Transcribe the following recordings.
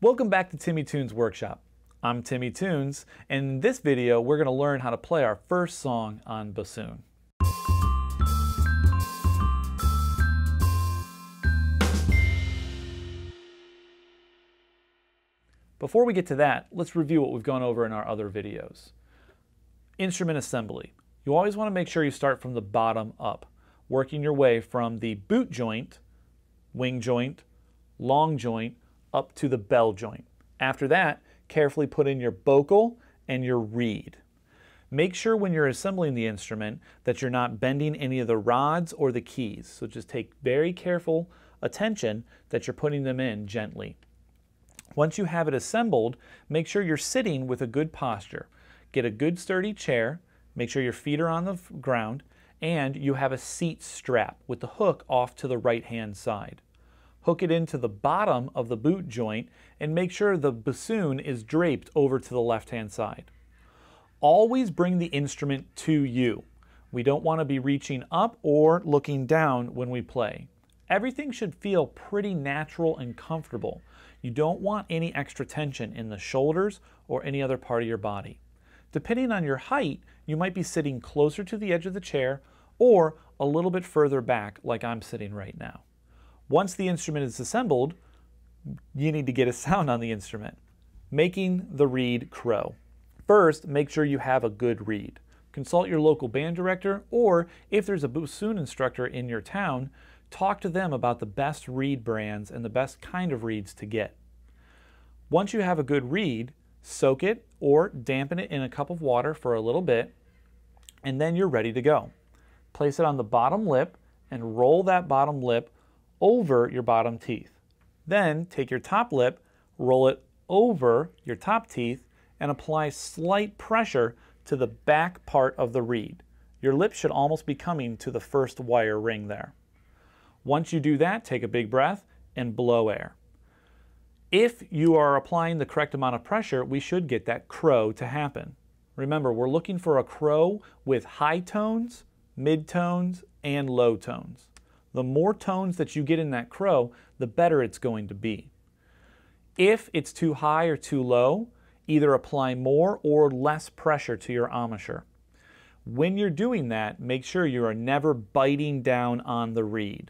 Welcome back to Timmy Tunes Workshop. I'm Timmy Tunes, and in this video we're going to learn how to play our first song on bassoon. Before we get to that, let's review what we've gone over in our other videos. Instrument assembly. You always want to make sure you start from the bottom up, working your way from the boot joint, wing joint, long joint, up to the bell joint. After that, carefully put in your bocal and your reed. Make sure when you're assembling the instrument that you're not bending any of the rods or the keys. So just take very careful attention that you're putting them in gently. Once you have it assembled, make sure you're sitting with a good posture. Get a good sturdy chair, make sure your feet are on the ground, and you have a seat strap with the hook off to the right-hand side. Hook it into the bottom of the boot joint and make sure the bassoon is draped over to the left-hand side. Always bring the instrument to you. We don't want to be reaching up or looking down when we play. Everything should feel pretty natural and comfortable. You don't want any extra tension in the shoulders or any other part of your body. Depending on your height, you might be sitting closer to the edge of the chair or a little bit further back like I'm sitting right now. Once the instrument is assembled, you need to get a sound on the instrument. Making the reed crow. First, make sure you have a good reed. Consult your local band director, or if there's a bassoon instructor in your town, talk to them about the best reed brands and the best kind of reeds to get. Once you have a good reed, soak it or dampen it in a cup of water for a little bit, and then you're ready to go. Place it on the bottom lip and roll that bottom lip over your bottom teeth. Then take your top lip, roll it over your top teeth, and apply slight pressure to the back part of the reed. Your lip should almost be coming to the first wire ring there. Once you do that, take a big breath and blow air. If you are applying the correct amount of pressure, we should get that crow to happen. Remember, we're looking for a crow with high tones, mid tones, and low tones. The more tones that you get in that crow, the better it's going to be. If it's too high or too low, either apply more or less pressure to your embouchure. When you're doing that, make sure you are never biting down on the reed.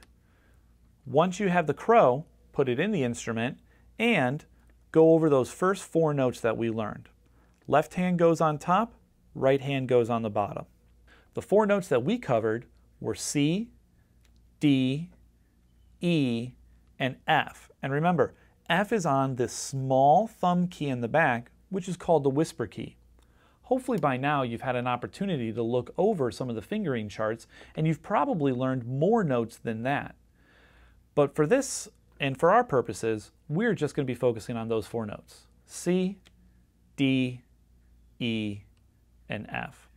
Once you have the crow, put it in the instrument and go over those first 4 notes that we learned. Left hand goes on top, right hand goes on the bottom. The 4 notes that we covered were C, D, E, and F. And remember, F is on this small thumb key in the back, which is called the whisper key. Hopefully by now you've had an opportunity to look over some of the fingering charts, and you've probably learned more notes than that. But for this, and for our purposes, we're just going to be focusing on those 4 notes. C, D, E, and F.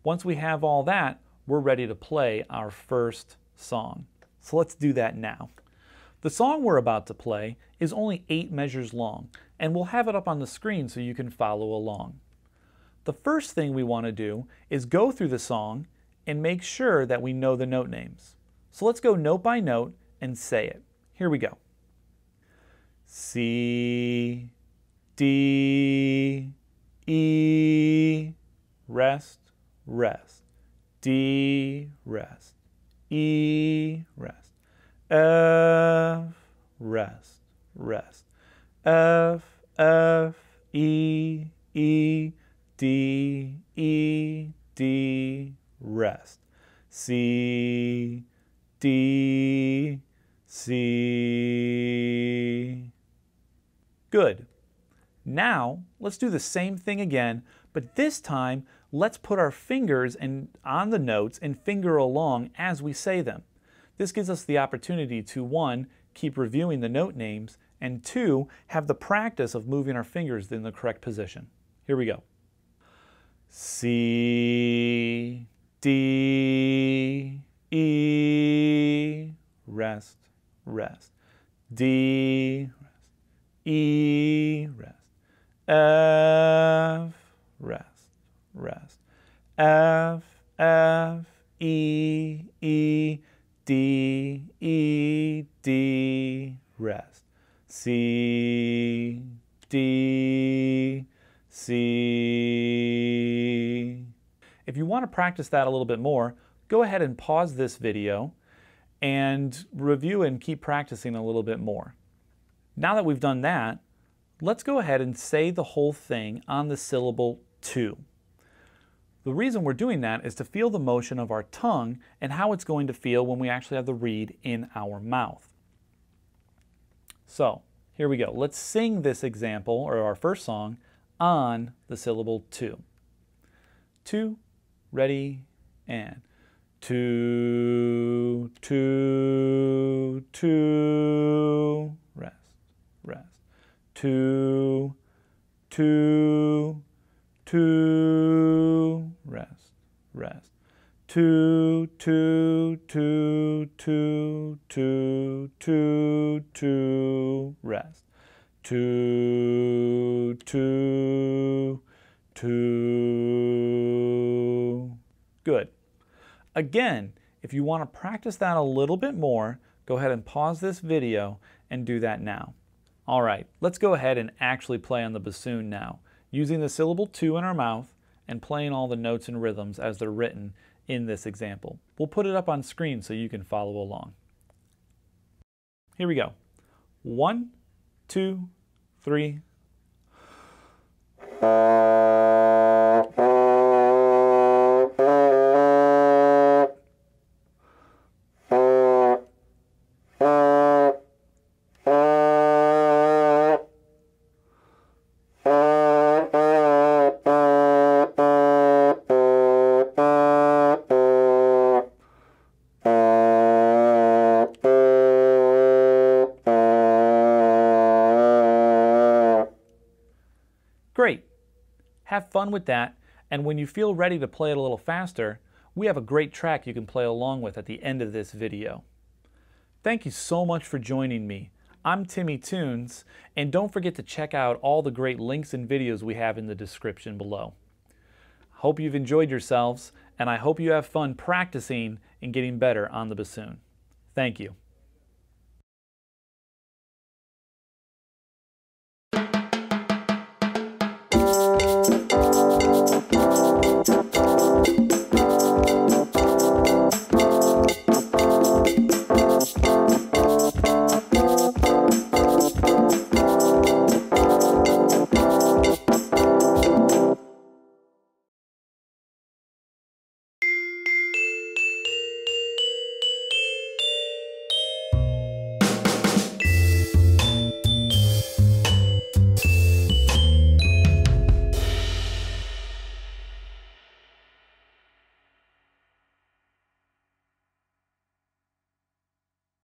Once we have all that, we're ready to play our first song. So let's do that now. The song we're about to play is only 8 measures long, and we'll have it up on the screen so you can follow along. The first thing we want to do is go through the song and make sure that we know the note names. So let's go note by note and say it. Here we go. C, D, E, rest, rest. D, rest. E, rest. F, rest, rest. F, F, E, E, D, E, D, rest. C, D, C. Good. Now, let's do the same thing again, but this time, let's put our fingers on the notes and finger along as we say them. This gives us the opportunity to, 1, keep reviewing the note names, and 2, have the practice of moving our fingers in the correct position. Here we go. C, D, E, rest, rest. D, rest. E, rest. F, rest, rest. F, F, E, E, D, E, D, rest. C, D, C. If you want to practice that a little bit more, go ahead and pause this video and review and keep practicing a little bit more. Now that we've done that, let's go ahead and say the whole thing on the syllable to. The reason we're doing that is to feel the motion of our tongue and how it's going to feel when we actually have the reed in our mouth. So, here we go. Let's sing this example, or our first song, on the syllable to. To, ready, and to, rest, rest. To, rest, rest. To, rest. To. Good. Again, if you want to practice that a little bit more, go ahead and pause this video and do that now. All right, let's go ahead and actually play on the bassoon now, using the syllable to in our mouth and playing all the notes and rhythms as they're written in this example. We'll put it up on screen so you can follow along. Here we go. 1, 2, 3. Great. Have fun with that, and when you feel ready to play it a little faster, we have a great track you can play along with at the end of this video. Thank you so much for joining me. I'm Timmy Tunes, and don't forget to check out all the great links and videos we have in the description below. Hope you've enjoyed yourselves, and I hope you have fun practicing and getting better on the bassoon. Thank you.